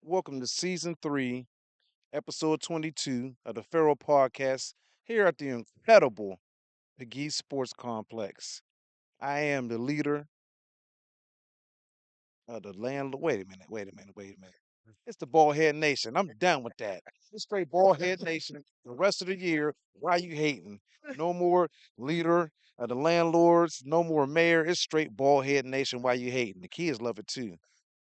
Welcome to season 3, episode 22 of the Farrell podcast here at the incredible Pegues Sports Complex. I am the leader of the landlord. Wait a minute. It's the Ball Head Nation. I'm done with that. It's straight Ball Head Nation the rest of the year. Why you hating? No more leader of the landlords, no more mayor. It's straight Ball Head Nation. Why you hating? The kids love it too.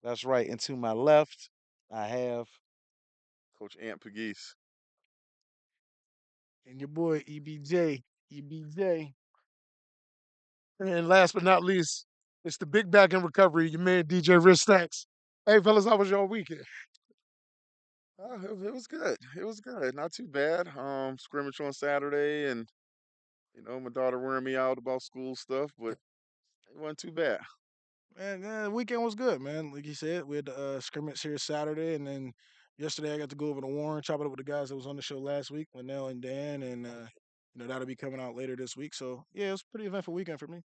That's right. And to my left, I have Coach Ant Pegues. And your boy EBJ. And last but not least, it's the big back in recovery, your man DJ Rich Stacks. Hey fellas, how was your weekend? It was good. It was good. Not too bad. Scrimmage on Saturday, and my daughter wearing me out about school stuff, but it wasn't too bad. Man, the weekend was good, man. Like you said, we had the scrimmage here Saturday, and then yesterday I got to go over to Warren, chop it up with the guys that was on the show last week, Linnell and Dan, and that'll be coming out later this week. So yeah, it was a pretty eventful weekend for me.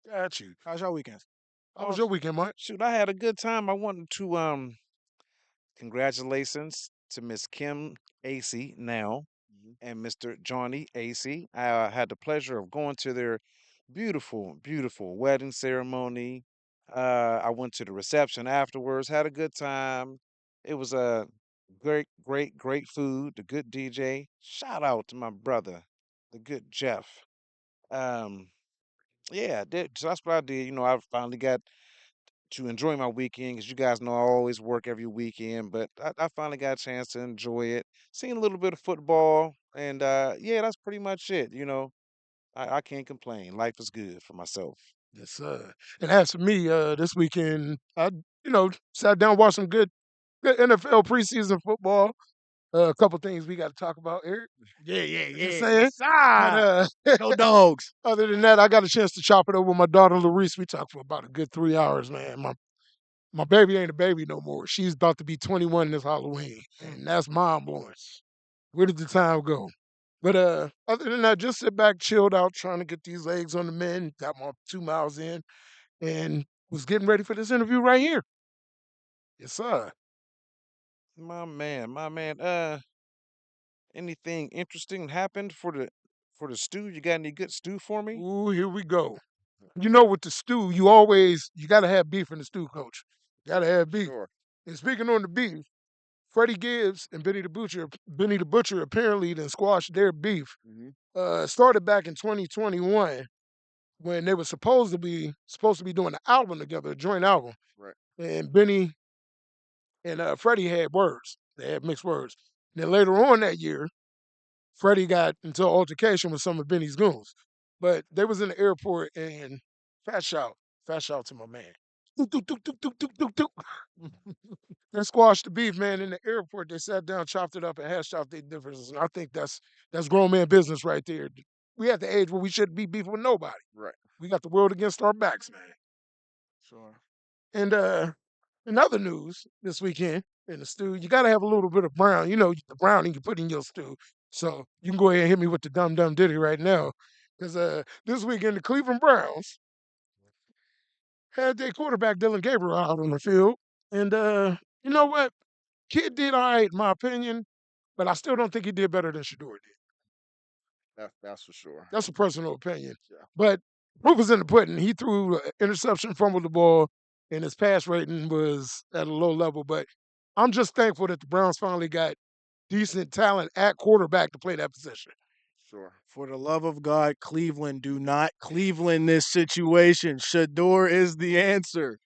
Got you. How's your weekend? How oh was your weekend, Mike? shoot, I had a good time. I wanted to congratulations to Miss Kim AC now Mhm. and Mr. Johnny AC. I had the pleasure of going to their beautiful wedding ceremony. I went to the reception afterwards, had a good time. It was a great food, the good DJ. Shout out to my brother, the good Jeff. Um, yeah, so that's what I did. I finally got to enjoy my weekend because you guys know I always work every weekend, but I finally got a chance to enjoy it. Seen a little bit of football, and yeah, that's pretty much it. I can't complain. Life is good for myself. Yes, sir. And as for me, this weekend, I sat down, watched some good NFL preseason football. A couple things we got to talk about, Eric. Just saying. Yes, But ah, go dogs. other than that, I got a chance to chop it up with my daughter Larice. We talked for about a good 3 hours, man. My baby ain't a baby no more. She's about to be 21 this Halloween, and that's mind blowing. Where did the time go? But other than that, just sit back, chilled out, trying to get these legs on the men. Got my 2 miles in, and was getting ready for this interview right here. Yes, sir. My man. Anything interesting happened for the stew? You got any good stew for me? Ooh, here we go. With the stew, you gotta have beef in the stew, coach. Gotta have beef. Sure. And speaking on the beef, Freddie Gibbs and Benny the Butcher apparently then squashed their beef. Hmm. Started back in 2021 when they were supposed to be doing an album together, a joint album. Right. And Benny and Freddie had words. They had mixed words. Then later on that year, Freddie got into an altercation with some of Benny's goons. But they was in the airport and fat shout, fat shout to my man. Dook, dook, dook, dook, dook, dook, dook, dook. They squashed the beef, man, in the airport. They sat down, chopped it up, and hashed out their differences. And I think that's grown man business right there. We at the age where we shouldn't be beefing with nobody. Right. We got the world against our backs, man. Sure. And in other news this weekend in the stew, you got to have a little bit of brown. The browning you put in your stew. So you can go ahead and hit me with the dumb dumb ditty right now, because this weekend the Cleveland Browns had their quarterback Dylan Gabriel out on the field, and you know what? Kid did all right in my opinion, but I still don't think he did better than Shador did. That's for sure. That's a personal opinion. Yeah. But proof is in the pudding. He threw an interception, fumbled the ball, and his pass rating was at a low level. But I'm just thankful that the Browns finally got decent talent at quarterback to play that position. Sure. For the love of God, Cleveland, do not Cleveland this situation. Shador is the answer.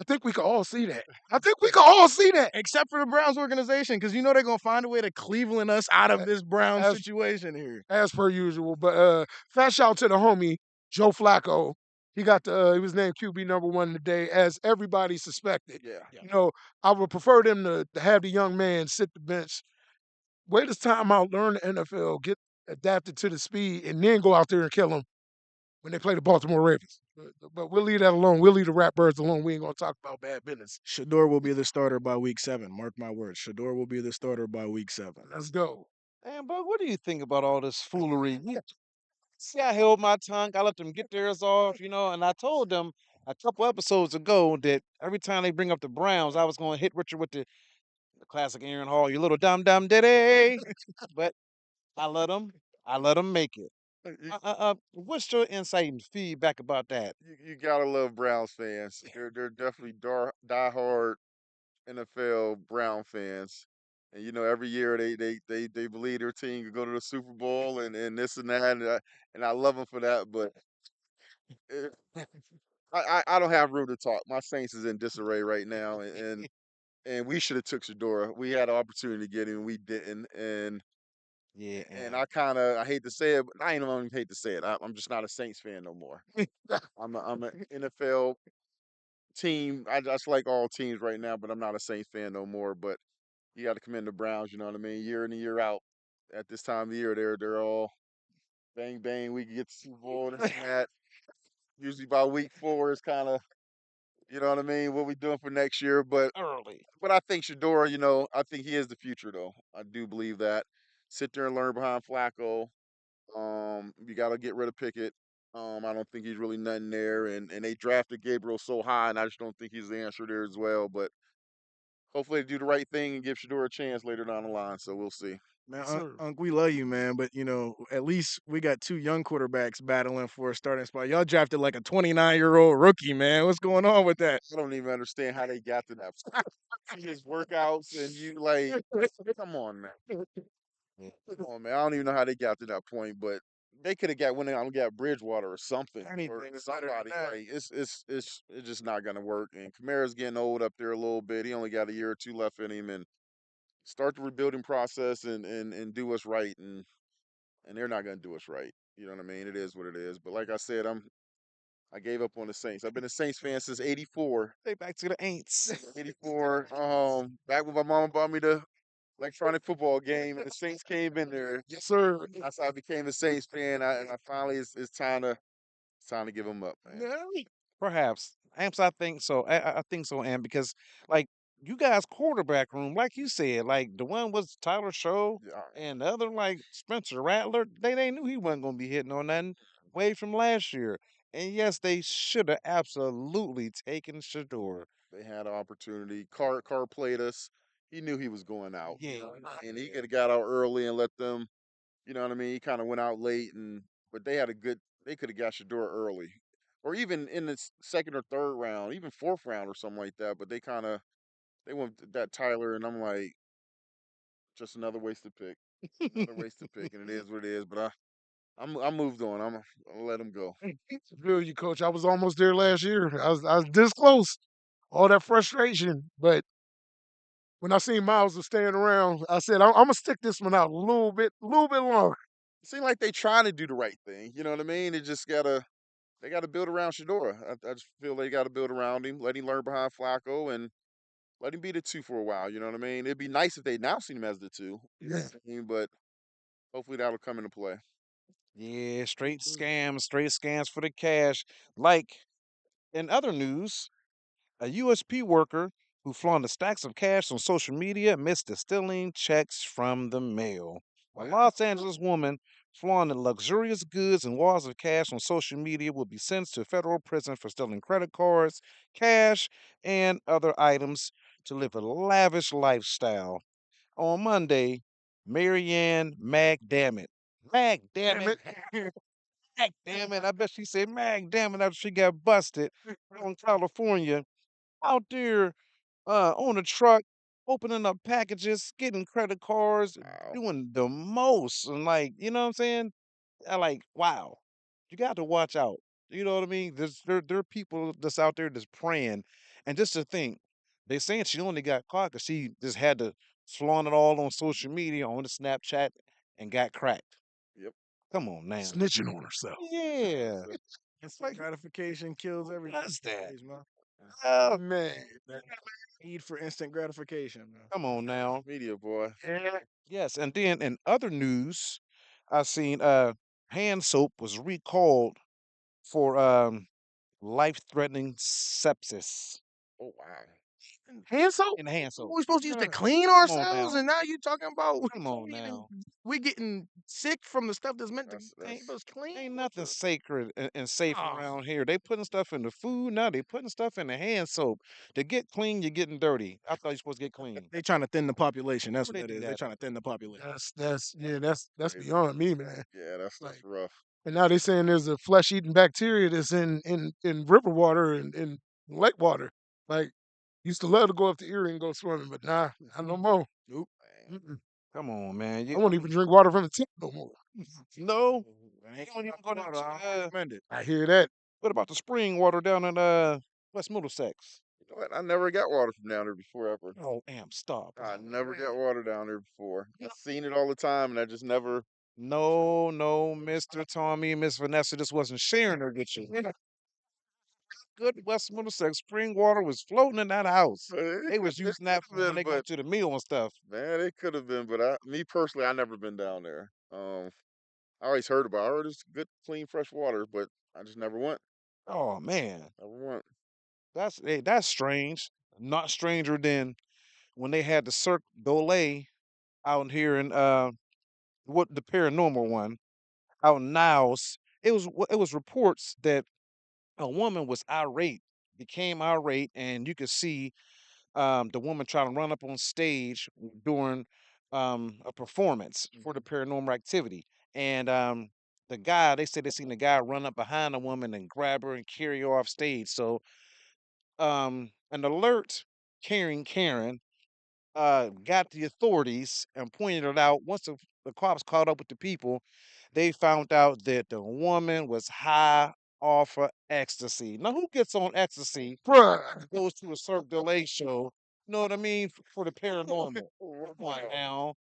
I think we can all see that. I think we can all see that. Except for the Browns organization, because you know they're gonna find a way to Cleveland us out of this Browns As situation here. as per usual. But fat shout to the homie Joe Flacco. He was named QB number 1 today, as everybody suspected. Yeah. I would prefer them to have the young man sit the bench, wait his time out, learn the NFL, get adapted to the speed, and then go out there and kill them when they play the Baltimore Ravens. But we'll leave that alone. We'll leave the Ratbirds alone. We ain't gonna talk about bad business. Shador will be the starter by week 7. Mark my words. Shador will be the starter by week 7. Let's go. Man, but what do you think about all this foolery? See, I held my tongue. I let them get theirs off, and I told them a couple episodes ago that every time they bring up the Browns, I was going to hit Richard with the classic Aaron Hall, you little dumb dumb diddy. But I let him. I let him make it. You, What's your insight and feedback about that? you gotta love Browns fans. They're definitely diehard NFL Brown fans. And every year they believe their team could go to the Super Bowl and this and that, and I love them for that. But eh, I don't have room to talk. My Saints is in disarray right now, and we should have took Shadora. We had an opportunity to get him, we didn't. Yeah, And and I hate to say it, but I ain't even hate to say it. I'm just not a Saints fan no more. I'm an NFL team. I just like all teams right now, but I'm not a Saints fan no more. But you got to commend the Browns. You know what I mean? Year in and year out. At this time of the year, they're all bang bang. We can get the Super Bowl this and that. Usually by week 4 is kind of what I mean. What we doing for next year? But early. I think Shador. I think he is the future though. I do believe that. Sit there and learn behind Flacco. You got to get rid of Pickett. I don't think he's really nothing there, and they drafted Gabriel so high, and I just don't think he's the answer there as well. But hopefully, they do the right thing and give Shador a chance later down the line. So we'll see. Man, Yes, sir. Unc, we love you, man, but at least we got two young quarterbacks battling for a starting spot. Y'all drafted like a 29-year-old rookie, man. What's going on with that? I don't even understand how they got to that. See his workouts, and you like, come on, man. Yeah. Come on, man. I don't even know how they got to that point, but they could have went out and got Bridgewater or something or Anything is better than somebody. that. Like it's just not gonna work. And Kamara's getting old up there a little bit. He only got a year or two left in him, and start the rebuilding process and do us right. And they're not gonna do us right. You know what I mean? It is what it is. But like I said, I gave up on the Saints. I've been a Saints fan since '84. They back to the Aints. '84. Back when my mama bought me the electronic football game, and the Saints came in there. Yes, sir. That's how I became a Saints fan. And I finally, it's time to give them up, man. Yeah. Perhaps. Amps, I think so. I think so, and because like you guys quarterback room, like you said, like the one was Tyler Show Yeah, and the other like Spencer Rattler, they knew he wasn't gonna be hitting on nothing way from last year. And yes, they should have absolutely taken Shador. they had an opportunity. Carr played us. He knew he was going out, Yeah. and he could have got out early and let them. You know what I mean? He kind of went out late, but they had a good. They could have got Shador early, or even in the second or third round, even fourth round or something like that. But they went that Tyler, and I'm like, just another wasted pick, another wasted pick, and it is what it is. But I moved on. I'll let him go. Feel you, coach. I was almost there last year. I was this close. All that frustration. But when I seen Miles was staying around, I said, I'm gonna stick this one out a little bit longer. It seemed like they trying to do the right thing. You know what I mean? They gotta build around Shadora. I just feel they gotta build around him, let him learn behind Flacco, and let him be the two for a while. You know what I mean? It'd be nice if they now seen him as the two. Yeah. But hopefully that'll come into play. Yeah, straight scams for the cash. Like in other news, a USP worker who flaunted stacks of cash on social media missed stealing checks from the mail. A Wow. Los Angeles woman flaunted luxurious goods and walls of cash on social media will be sentenced to federal prison for stealing credit cards, cash, and other items to live a lavish lifestyle. On Monday, Marianne Mag damn Damn it, it. Mag damn it. I bet she said Mag damn it after she got busted on California out there on a truck, opening up packages, getting credit cards, Wow. doing the most. And like, you know what I'm saying? I like, wow, you got to watch out. You know what I mean? There are people that's out there that's praying. And just to think, they saying she only got caught because she just had to flaunt it all on social media, on the Snapchat, and got cracked. Yep. Come on now. Snitching on herself. Yeah. So, It's Instant like, gratification kills who everything does these that? days, man. Uh, Man. That need for instant gratification, man. come on now. media boy. Yeah. Yes, and then in other news, I seen hand soap was recalled for life-threatening sepsis. Oh wow. Hand soap? in the hand soap. We're supposed to use to Uh, clean Come on ourselves, now. and now you talking about Come on we even now. we getting sick from the stuff that's meant to keep That's us clean. Ain't What nothing the? sacred and safe oh, around here. They putting stuff in the food now. They putting stuff in the hand soap. To get clean, you're getting dirty. I thought you're supposed to get clean. They trying to thin the population. That's Where what they that do is. They that? trying to thin the population. that's yeah, that's crazy. beyond me, man. Yeah, that's Like, rough. and now they saying there's a flesh-eating bacteria that's in river water and in lake water. Like, used to love to go up to Erie and go swimming, but nah, not no more. Nope. Man. Mm-mm. Come on, man. I You won't even drink water from the tip no more. no. That You ain't don't even enough go down water. to I don't recommend it. I hear that. what about the spring water down in West Middlesex? You know what? I never got water from down there before ever. Oh, damn, stop. I never got Man. water down there before. You I know, seen it all the time, and I just never. no, no, Mr. Tommy and Miss Vanessa just wasn't sharing her with you. Good West Middlesex spring water was floating in that house. They was It using could that have when been, they go but to the meal and stuff. man, it could have been. But me personally, I never been down there. I always heard about. I heard it's good, clean, fresh water, but I just never went. Oh man, Never went. that's strange. Not stranger than when they had the Cirque du out here in what the paranormal one out in Niles. It was reports that a woman was irate, became irate, and you could see the woman trying to run up on stage during a performance for the Mhm. paranormal activity. And the guy, they said they seen the guy run up behind the woman and grab her and carry her off stage. So an alert carrying Karen got the authorities and pointed it out. Once the cops caught up with the people, they found out that the woman was high off of ecstasy. Now, who gets on ecstasy Bruh. goes to a Cirque du show? You know what I mean? For the paranormal. Come on Wow, now.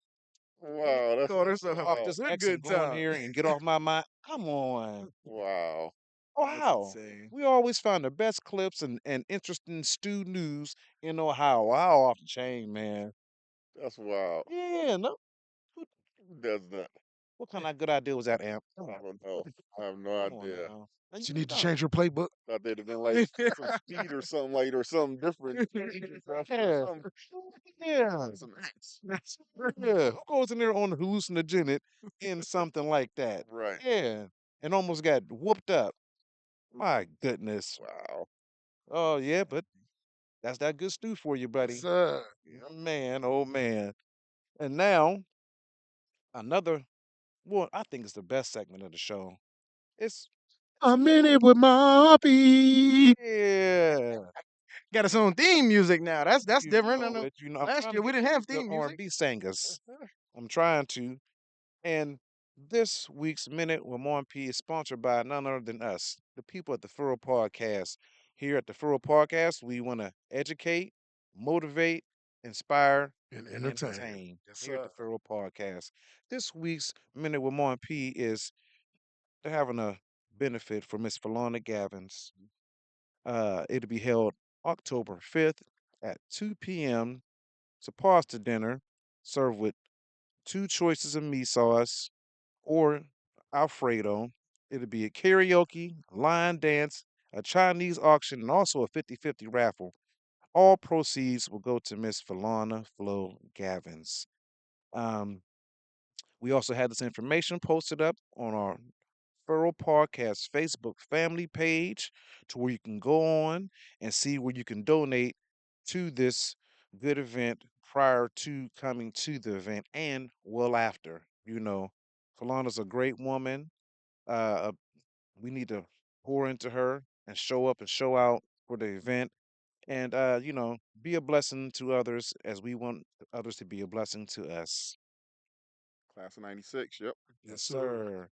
You wow, that's Called get herself off wow, this a X and good go in time. here and get off my mind. Come on. wow. That's Ohio. insane. We always find the best clips and interesting stew news in Ohio. Ohio off the chain, man. That's wild. Yeah, no. who- Who does that? What kind of good idea was that, Amp? Come I on. don't know. I have no Come on idea. now. And She you need to know. change her playbook. Thought they'd have been like some speed or something like or something different. Or Yeah. some Yeah. some acts. Yeah. Who goes in there on hallucinogenic in something like that? Right. Yeah. And almost got whooped up. My goodness. Wow. Oh yeah, but that's that good stew for you, Yes, buddy. sir. Man, oh man. And now another well, I think it's the best segment of the show. It's I'm in it with Moppy. yeah. Got its own theme music now. That's You different. I know know it. You know, I'm last trying to year we get didn't you have the theme music. R&B singers. I'm trying to. And this week's Minute with Mon P is sponsored by none other than us, the people at the Farrell Podcast. Here at the Farrell Podcast, we want to educate, motivate, inspire, And and entertain. entertain Yes, here at sir. the Farrell Podcast. This week's Minute with Mon P is they're having a benefit for Miss Falana Gavins. It'll be held October 5th at 2 p.m. It's a pasta dinner served with two choices of meat sauce or Alfredo. It'll be a karaoke, line dance, a Chinese auction, and also a 50-50 raffle. All proceeds will go to Miss Falana Flo Gavins. Um, we also had this information posted up on our Furrow Podcast Facebook family page to where you can go on and see where you can donate to this good event prior to coming to the event and well after. You know, Falana's a great woman. Uh, we need to pour into her and show up and show out for the event and, be a blessing to others as we want others to be a blessing to us. Class of '96. Yep. Yes, Yes, sir. sir.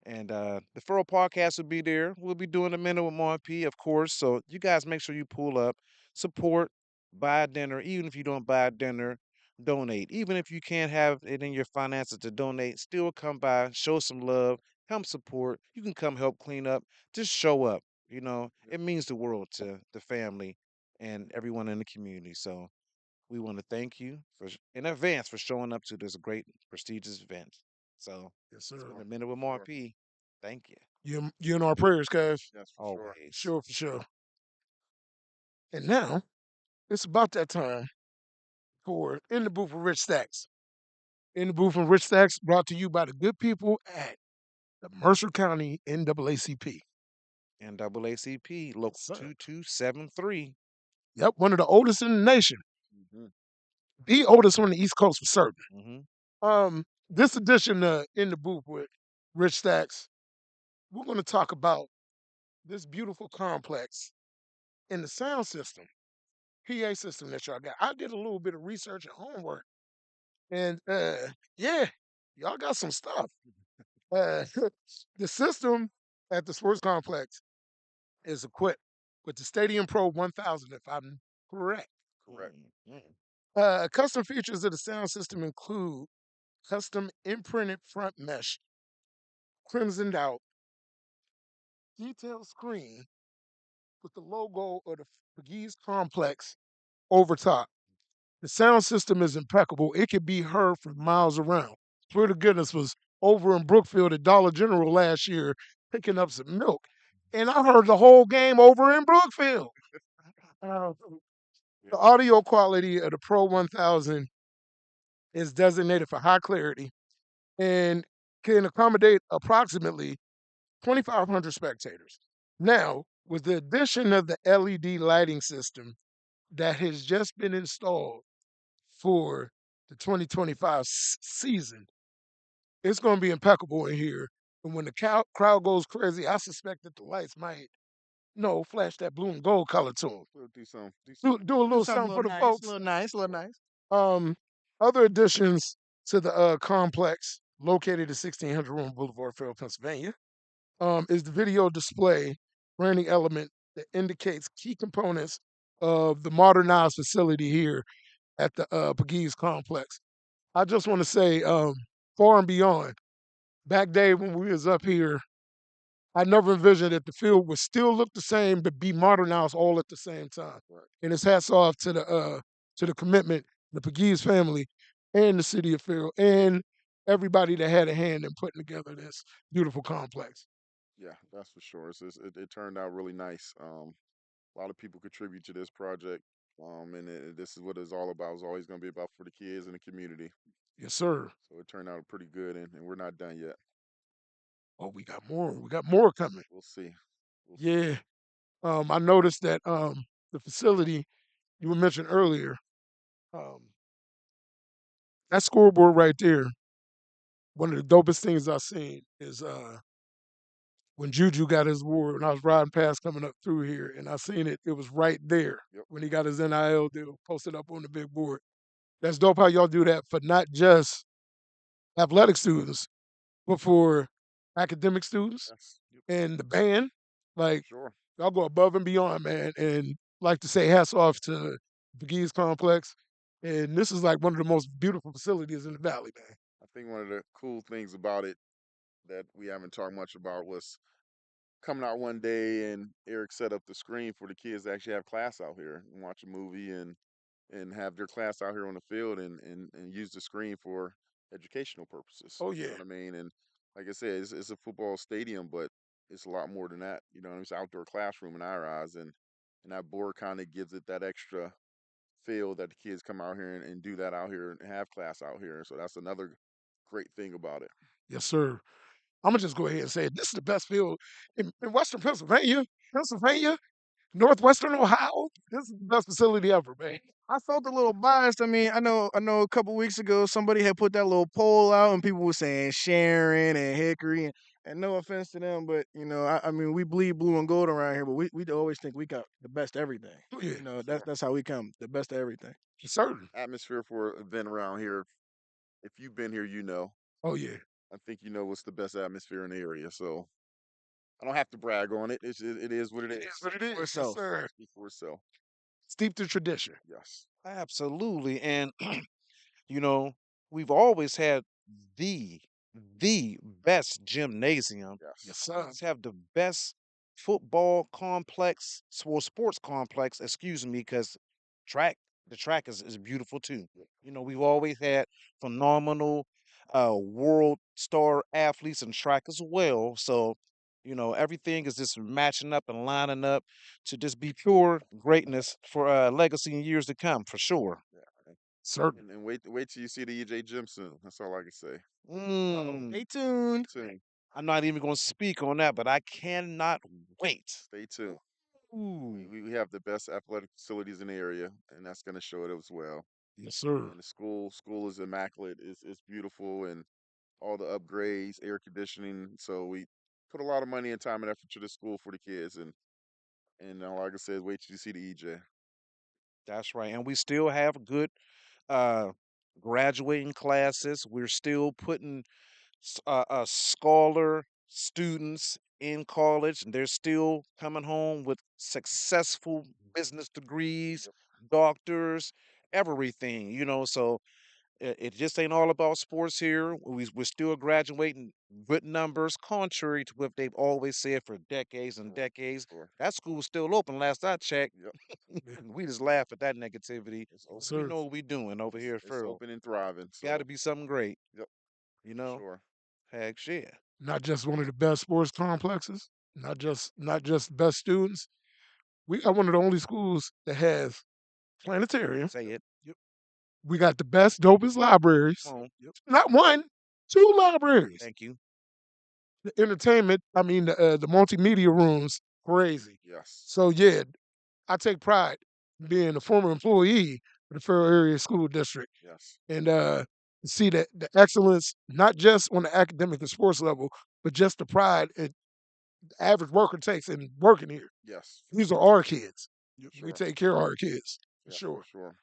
And the Furrow podcast will be there. We'll be doing a minute with Mon P, of course. So you guys make sure you pull up, support, buy a dinner. Even if you don't buy a dinner, donate. Even if you can't have it in your finances to donate, still come by, show some love, come support. You can come help clean up. Just show up. You know, Yep. it means the world to the family and everyone in the community. So we want to thank you in advance for showing up to this great prestigious event. So Yes, it's sir. been a For minute with Mar sure. P. Thank you. You in our prayers, guys. Yes, for sure. Always. Sure, for sure. And now it's about that time for In the Booth with Rich Stacks. In the Booth with Rich Stacks brought to you by the good people at the Mercer County NAACP. NAACP Yes, Local sir. 2273. Yep, one of the oldest in the nation. Hmm. The oldest on the East Coast for certain. Hmm. This edition In the Booth with Rich Stacks, we're going to talk about this beautiful complex in the sound system, PA system that y'all got. I did a little bit of research and homework, and yeah, y'all got some stuff. Uh, the system at the sports complex is equipped with the Stadium Pro 1000, if I'm correct. Correct. Custom features of the sound system include custom imprinted front mesh, crimsoned out, detailed screen with the logo of the Pegues Complex over top. The sound system is impeccable. It could be heard from miles around. Swear to goodness, was over in Brookfield at Dollar General last year picking up some milk, and I heard the whole game over in Brookfield. Uh, Yeah. the audio quality of the Pro 1000 is designated for high clarity and can accommodate approximately 2,500 spectators. Now, with the addition of the LED lighting system that has just been installed for the 2025 season, it's going to be impeccable in here. And when the crowd goes crazy, I suspect that the lights might, flash that blue and gold color to them. We'll do some. Do a Do little something a something little for the nice, a folks. little nice, a little nice. Um, Other additions to the complex located at 1600 Room Boulevard, Farrell, Pennsylvania, is the video display branding element that indicates key components of the modernized facility here at the Pegues complex. I just want to say, far and beyond, back day when we was up here, I never envisioned that the field would still look the same but be modernized all at the same time. Right. And it's hats off to the commitment, the Pegues family, and the city of Farrell, and everybody that had a hand in putting together this beautiful complex. Yeah, that's for sure. It turned out really nice. A lot of people contribute to this project. And this is what it's all about. It's always going to be about for the kids and the community. Yes, sir. So it turned out pretty good, and we're not done yet. Oh, we got more. We got more coming. We'll see. We'll see. Yeah. I noticed that the facility you were mentioned earlier, um, that scoreboard right there, one of the dopest things I've seen is when Juju got his award when I was riding past coming up through here and I seen it, it was right there Yep. when he got his NIL deal posted up on the big board. That's dope how y'all do that for not just athletic students, but for academic students Yes. Yep. and the band. Like Sure. y'all go above and beyond, man. And like to say hats off to the Geese Complex. And this is like one of the most beautiful facilities in the valley, man. I think one of the cool things about it that we haven't talked much about was coming out one day and Eric set up the screen for the kids to actually have class out here and watch a movie and have their class out here on the field and use the screen for educational purposes. Oh You know yeah. what I mean? And like I said, it's a football stadium, but it's a lot more than that. You know, it's an outdoor classroom in our eyes, and that board kind of gives it that extra feel that the kids come out here and do that out here and have class out here. So that's another great thing about it. Yes, sir. I'm gonna just go ahead and say it. This is the best field in Western Pennsylvania, Northwestern Ohio. This is the best facility ever, man. I felt a little biased. I mean, I know a couple weeks ago somebody had put that little poll out and people were saying Sharon and Hickory and no offense to them, but I mean we bleed blue and gold around here, but we always think we got the best everything. Oh yeah, That's Sure. that's how we come, the best of everything. for certain. Atmosphere for an event around here. If you've been here, you know. Oh yeah, I think you know what's the best atmosphere in the area. So I don't have to brag on it. It is what it it is is. what it For is. Yes, itself. sir. Speak for itself. Steeped in tradition. Yes. Absolutely. And you know, we've always had the the best gymnasium. Yes, Yes. We sir. always have the best football complex, well, sports complex, excuse me, because track the track is beautiful too. We've always had phenomenal world star athletes in track as well. So, Everything is just matching up and lining up to just be pure greatness for legacy in years to come, for sure. Yeah. Certain. And wait till you see the EJ gym soon. That's all I can say. Mm, Stay tuned. Stay tuned. I'm not even going to speak on that, but I cannot wait. Stay tuned. Ooh, We have the best athletic facilities in the area, and that's going to show it as well. Yes, sir. And the school is immaculate. It's beautiful, and all the upgrades, air conditioning. So we put a lot of money and time and effort to the school for the kids, and like I said, wait till you see the EJ. that's right. And we still have good uh, graduating classes. We're still putting scholar students in college, and they're still coming home with successful business degrees, Yep. doctors, everything. So it just ain't all about sports here. We're still graduating good numbers, contrary to what they've always said for decades and Sure. decades. Sure. That school's still open, last I checked. Yep. Yeah, We just laugh at that negativity. It's yes, open. We sir. know what we're doing over here at It's Farrell. open and thriving. Got to So be something great, yep, you for know? sure. Heck, yeah. Not just one of the best sports complexes, not just best students. We got one of the only schools that has planetarium. Say it. Yep. We got the best, dopest libraries. Come on. Yep. Not one, two libraries. Thank you. The entertainment, I mean, the multimedia rooms, crazy. Yes. So yeah, I take pride being a former employee of the Farrell Area School District, Yes. and see that the excellence, not just on the academic and sports level, but just the pride the average worker takes in working here. Yes. These are our kids. For We sure. take care of our kids for Yeah, for sure. sure.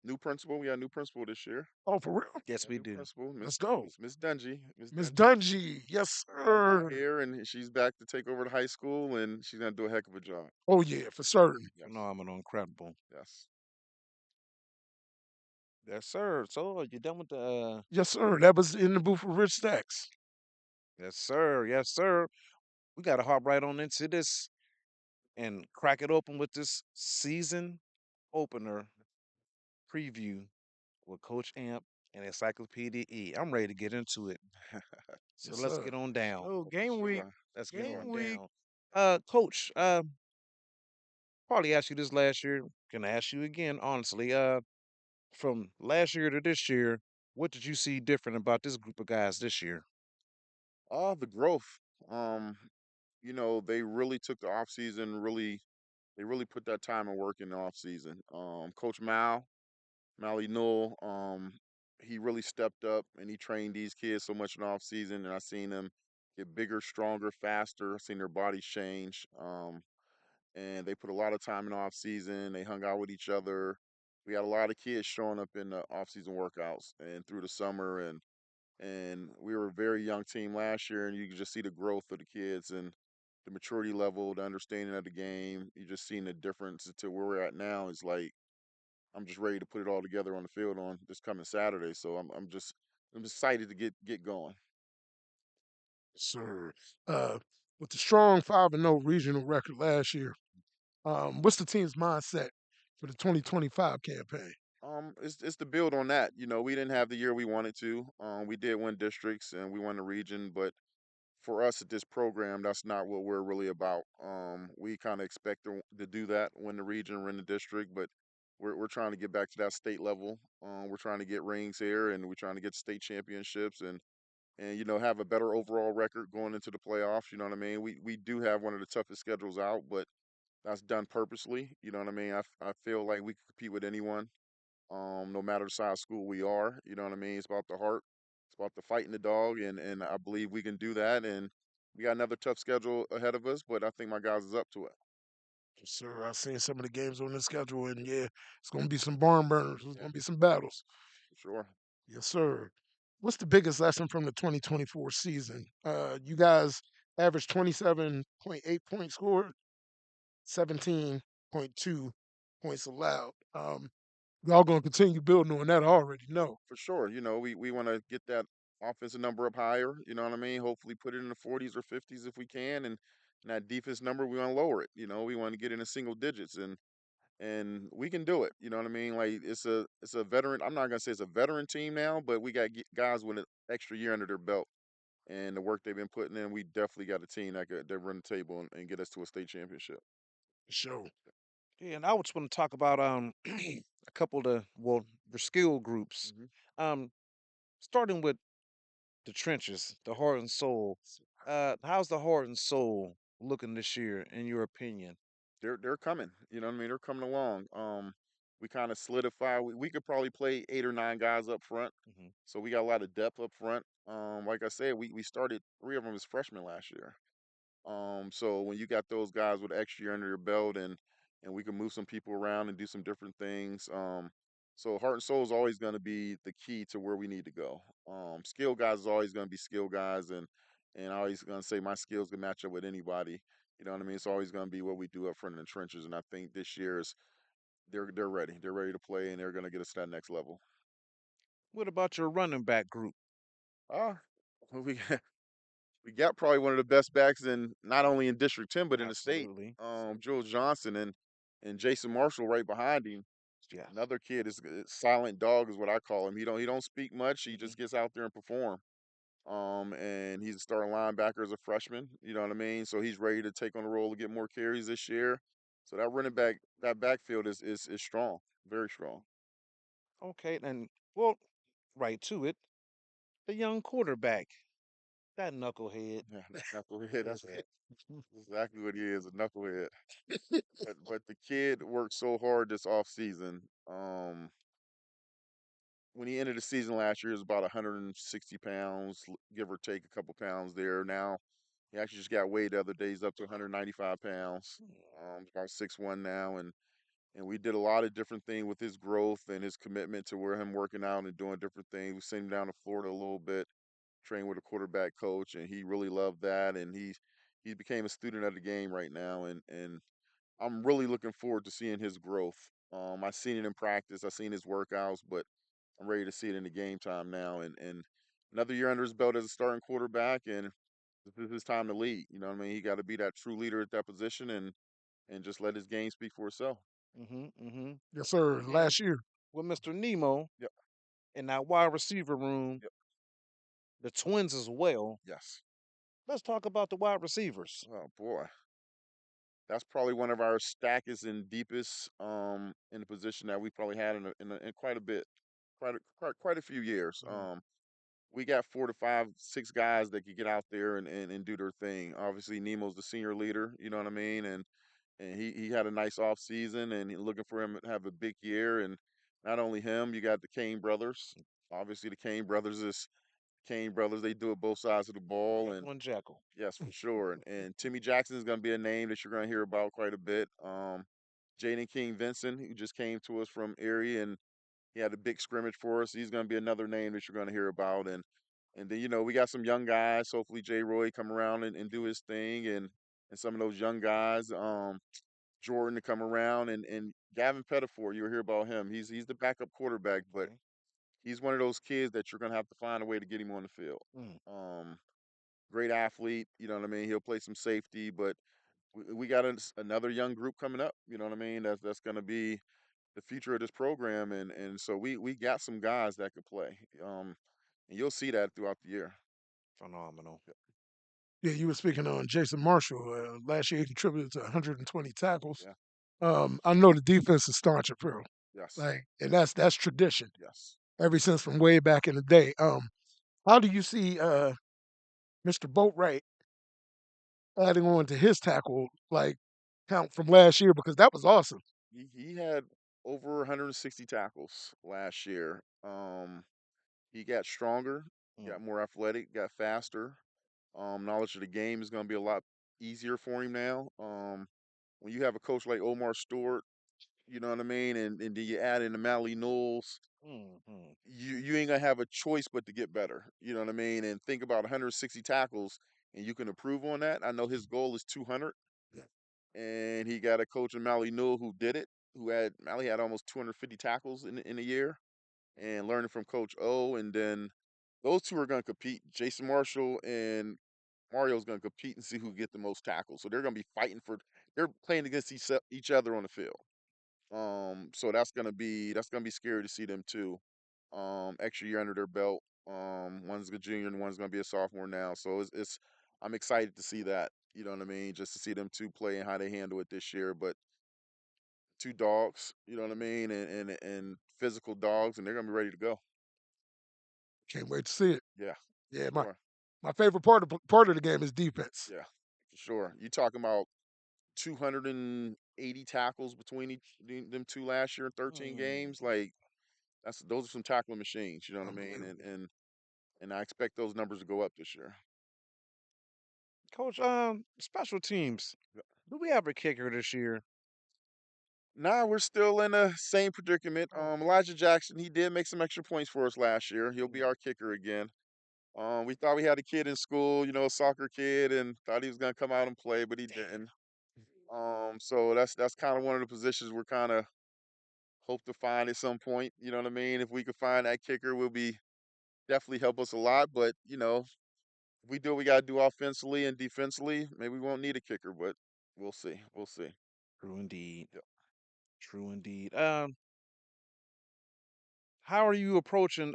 New principal. We got a new principal this year. Oh, for real? Yes, Yeah, we new do. principal, Let's go, Miss Dungy. Miss Miss Dungy. Dungy. Yes, sir. Here, and she's back to take over the high school, and she's gonna do a heck of a job. Oh yeah, for certain. Yes. Phenomenal, incredible. Yes. Yes, sir. So, you done with the? Yes, sir. That was in the booth for Rich Stacks. Yes, sir. Yes, sir. We got to hop right on into this and crack it open with this season opener preview with Coach Amp and Encyclopedia E. I'm ready to get into it. So Yes, let's sir. get on down. Oh, Oh, for game week. sure. Let's For get sure. on Game week. down. Coach, probably asked you this last year. Gonna ask you again, honestly. From last year to this year, what did you see different about this group of guys this year? The growth. Um, they really took the off season. They really put that time and work in the off season. Coach Mally Newell, he really stepped up and he trained these kids so much in the off season, and I seen them get bigger, stronger, faster. I seen their bodies change. And they put a lot of time in the off season. They hung out with each other. We had a lot of kids showing up in the off season workouts and through the summer, and we were a very young team last year, and you could just see the growth of the kids and the maturity level, the understanding of the game. You just seeing the difference to where we're at now. Is like I'm just ready to put it all together on the field on this coming Saturday. So I'm excited to get going. Yes, sir. Uh, with the strong 5-0 regional record last year, what's the team's mindset for the 2025 campaign? It's to build on that. We didn't have the year we wanted to. We did win districts and we won the region, but for us at this program, that's not what we're really about. We kind of expect to do that, win the region, win the district, but we're trying to get back to that state level. We're trying to get rings here, and we're trying to get state championships, and have a better overall record going into the playoffs. You know what I mean? We do have one of the toughest schedules out, but that's done purposely. You know what I mean? I feel like we can compete with anyone, no matter the size school we are. You know what I mean? It's about the heart. It's about the fighting the dog, and I believe we can do that. And we got another tough schedule ahead of us, but I think my guys is up to it. Yes, sir. I've seen some of the games on the schedule, and yeah, it's going to be some barn burners. It's Yeah, going to be some battles. for sure. Yes, sir. What's the biggest lesson from the 2024 season? You guys averaged 27.8 points scored, 17.2 points allowed. Y'all going to continue building on that. I already know. For sure. We want to get that offensive number up higher. You know what I mean? Hopefully, put it in the 40s or 50s if we can, and that defense number we want to lower it. We want to get in the single digits, and we can do it. You know what I mean? Like it's a veteran. I'm not gonna say it's a veteran team now, but we got guys with an extra year under their belt, and the work they've been putting in, we definitely got a team that run the table and get us to a state championship. Sure. Yeah, and I just want to talk about a couple of the skill groups. Hmm. Um, starting with the trenches, the heart and soul. How's the heart and soul looking this year, in your opinion? They're coming. You know what I mean? They're coming along. We kind of solidify. We could probably play 8 or 9 guys up front, Hmm. so we got a lot of depth up front. Like I said, we started 3 of them as freshmen last year. So when you got those guys with extra year under your belt, and we can move some people around and do some different things. So heart and soul is always going to be the key to where we need to go. Skill guys is always going to be skill guys, and I always going to say my skills can match up with anybody. You know what I mean? It's always going to be what we do up front in the trenches, and I think this year is they're ready. They're ready to play, and they're going to get us to that next level. What about your running back group? Ah, we we got probably one of the best backs in not only in District 10 but in the state. Absolutely. Jules Johnson and Jason Marshall right behind him. Yes. Another kid is silent dog is what I call him. He don't speak much. He Hmm. just gets out there and perform. And he's a starting linebacker as a freshman. You know what I mean? So he's ready to take on the role to get more carries this year. So that running back that backfield is strong, very strong. Okay, and well, right to it. The young quarterback, that knucklehead. Yeah, that knucklehead. That's exactly what he is, a knucklehead. But the kid worked so hard this off season. When he ended the season last year, he was about 160 pounds, give or take a couple pounds there. Now he actually just got weighed the other day. He's up to 195 pounds. About 6'1" now, and we did a lot of different things with his growth and his commitment to where him working out and doing different things. We sent him down to Florida a little bit, trained with a quarterback coach, and he really loved that. And he became a student of the game right now, and I'm really looking forward to seeing his growth. I seen it in practice, I seen his workouts, but I'm ready to see it in the game time now. And another year under his belt as a starting quarterback, and this is his time to lead. You know what I mean? He got to be that true leader at that position, and just let his game speak for itself. Hmm. Yes, sir. And Last year. with Mr. Nemo Yep. in that wide receiver room, Yep. the twins as well. Yes. Let's talk about the wide receivers. Oh boy, that's probably one of our stackest and deepest in the position that we probably had in quite a bit, quite a few years. Hmm. We got 4 to 5, 6 guys that could get out there and do their thing. Obviously, Nemo's the senior leader, you know what I mean, and he had a nice off season, and looking for him to have a big year. And not only him, you got the Kane brothers. Obviously, the Kane brothers. They do it both sides of the ball, and Jekyll and Jekyll. yes, for sure. And Timmy Jackson is going to be a name that you're going to hear about quite a bit. Jaden King Vincent, who just came to us from Erie, and he had a big scrimmage for us. He's going to be another name that you're going to hear about. And then we got some young guys. Hopefully, Jay Roy come around and do his thing, and some of those young guys, Jordan to come around, and Gavin Pettifor. You'll hear about him. He's the backup quarterback, but Okay. he's one of those kids that you're going to have to find a way to get him on the field. Mm. Um, Great athlete. You know what I mean. He'll play some safety, but we got another young group coming up. You know what I mean. That's going to be the future of this program, and so we got some guys that could play. And you'll see that throughout the year. Phenomenal. Yeah, you were speaking on Jason Marshall. Last year, he contributed to 120 tackles. Yeah. I know the defense is staunch at Pearl, Yes. like, and that's tradition Yes. ever since from way back in the day. How do you see Mr. Boatwright adding on to his tackle like count from last year because that was awesome. He had over 160 tackles last year. He got stronger, Mm. got more athletic, got faster. Knowledge of the game is going to be a lot easier for him now. When you have a coach like Omar Stewart, you know what I mean, and then you add in the Mally Knowles, Hmm. you ain't gonna have a choice but to get better. You know what I mean? And think about 160 tackles, and you can improve on that. I know his goal is 200, and he got a coach in Mally Newell who did it. Who had Mally had almost 250 tackles in a year, and learning from Coach O. And then those two are gonna compete. Jason Marshall and Mario's gonna compete and see who get the most tackles. So they're gonna be fighting for. They're playing against each other on the field. So that's gonna be scary to see them too. Extra year under their belt. One's a junior and one's going to be a sophomore now. So it's I'm excited to see that. You know what I mean? Just to see them two play and how they handle it this year. But two dogs, you know what I mean, and physical dogs, and they're going to be ready to go. Can't wait to see it. Yeah, Yeah, sure. my favorite part of the game is defense. Yeah, for sure. You talking about 280 tackles between them two last year in 13 Mm, games? Like those are some tackling machines. You know what I mean? And Unbelievable. and and I expect those numbers to go up this year. Coach, special teams. Do we have a kicker this year? Nah, we're still in the same predicament. Oh, Elijah Jackson, he did make some extra points for us last year. He'll be mm, our kicker again. We thought we had a kid in school, a soccer kid, and thought he was gonna come out and play, but he damn. didn't. So that's kind of one of the positions we're kind of hope to find at some point. You know what I mean? If we could find that kicker, will be definitely help us a lot. But if we do what we gotta do offensively and defensively, maybe we won't need a kicker, but we'll see. We'll see. True indeed. Yeah. True indeed. How are you approaching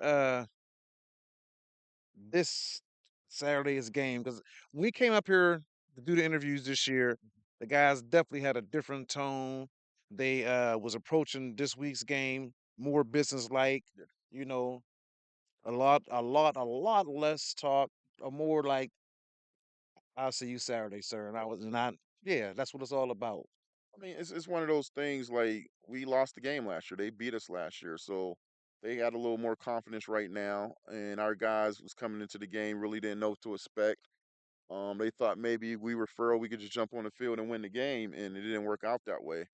this Saturday's game? Because we came up here to do the interviews this year, the guys definitely had a different tone. They was approaching this week's game more business-like, Yeah. you know, a lot less talk, or more like, "I'll see you Saturday, sir." And I was not, yeah, that's what it's all about. I mean, it's one of those things. Like we lost the game last year. They beat us last year, so they got a little more confidence right now. And our guys was coming into the game really didn't know what to expect. They thought maybe we were Farrell, we could just jump on the field and win the game, and it didn't work out that way.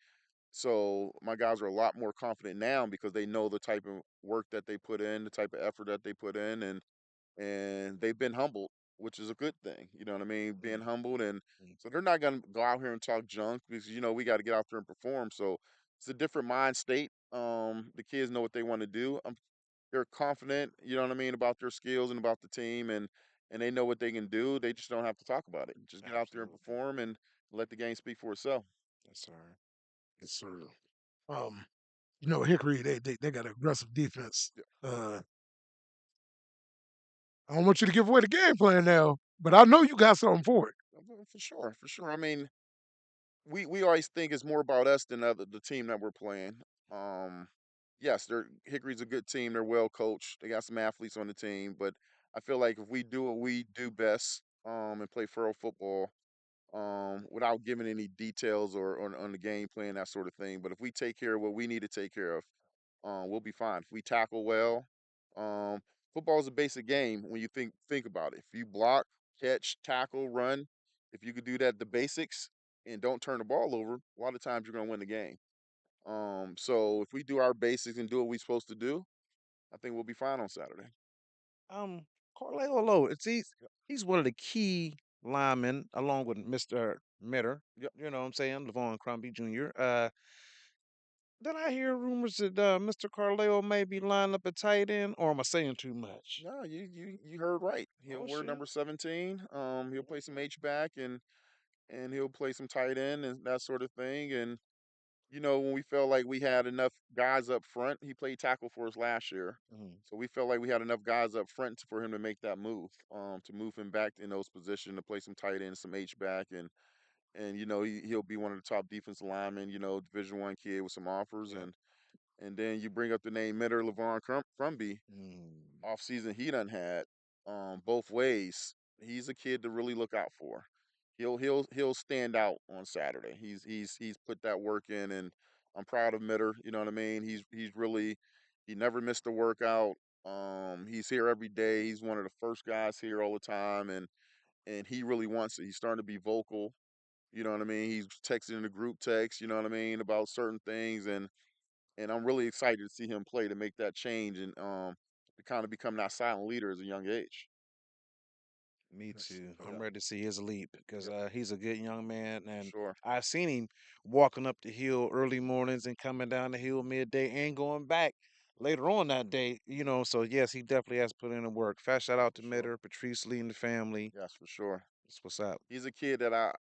So my guys are a lot more confident now because they know the type of work that they put in, the type of effort that they put in, and they've been humbled, which is a good thing. You know what I mean? Being Mm, humbled, and mm, so they're not gonna go out here and talk junk because we got to get out there and perform. So it's a different mind state. The kids know what they want to do. They're confident. You know what I mean about their skills and about the team, and they know what they can do. They just don't have to talk about it. Just get out there and absolutely. perform and let the game speak for itself. Yes, sir. Yes, sir. Um, Hickory, they got aggressive defense. Yeah, I don't want you to give away the game plan now, but I know you got something for it. for sure, for sure. I mean, we always think it's more about us than the team that we're playing. Um, yes, they're Hickory's a good team. They're well coached. They got some athletes on the team, but I feel like if we do what we do best, and play furrow football, without giving any details or on the game plan, that sort of thing. But if we take care of what we need to take care of, we'll be fine. If we tackle well, um, football is a basic game when you think about it. If you block, catch, tackle, run, if you could do that, the basics, and don't turn the ball over, a lot of times you're gonna win the game. So if we do our basics and do what we're supposed to do, I think we'll be fine on Saturday. Um, Carleo Low, he's one of the key linemen along with Mr. Mitter. Yep. You know what I'm saying? Levon Crumbie Jr. Did I hear rumors that Mr. Carleo may be lined up at tight end, or am I saying too much? No, you heard right. He'll Oh wear shit. number 17. He'll play some H back and he'll play some tight end and that sort of thing. And when we felt like we had enough guys up front, he played tackle for us last year. Mhm. So we felt like we had enough guys up front for him to make that move, to move him back in those positions to play some tight end, some H back, and he'll be one of the top defensive linemen. Division 1 kid with some offers, Yep. and then you bring up the name Mitter Levon Crumby. Mm. Offseason he done had, both ways. He's a kid to really look out for. He'll stand out on Saturday. He's put that work in, and I'm proud of Mitter. You know what I mean? He's really he never missed a workout. He's here every day. He's one of the first guys here all the time, and he really wants it. He's starting to be vocal. You know what I mean? He's texting in the group text. You know what I mean about certain things, and I'm really excited to see him play to make that change and to kind of become that silent leader as a young age. Me Yes. too. I'm Yeah, ready to see his leap because yeah, he's a good young man, for and sure. I've seen him walking up the hill early mornings and coming down the hill midday and going back later on that day. So yes, he definitely has put in the work. Fast shout out For to sure. Mitter, Patrice Lee, and the family. Yes, for sure. That's what's up. He's a kid that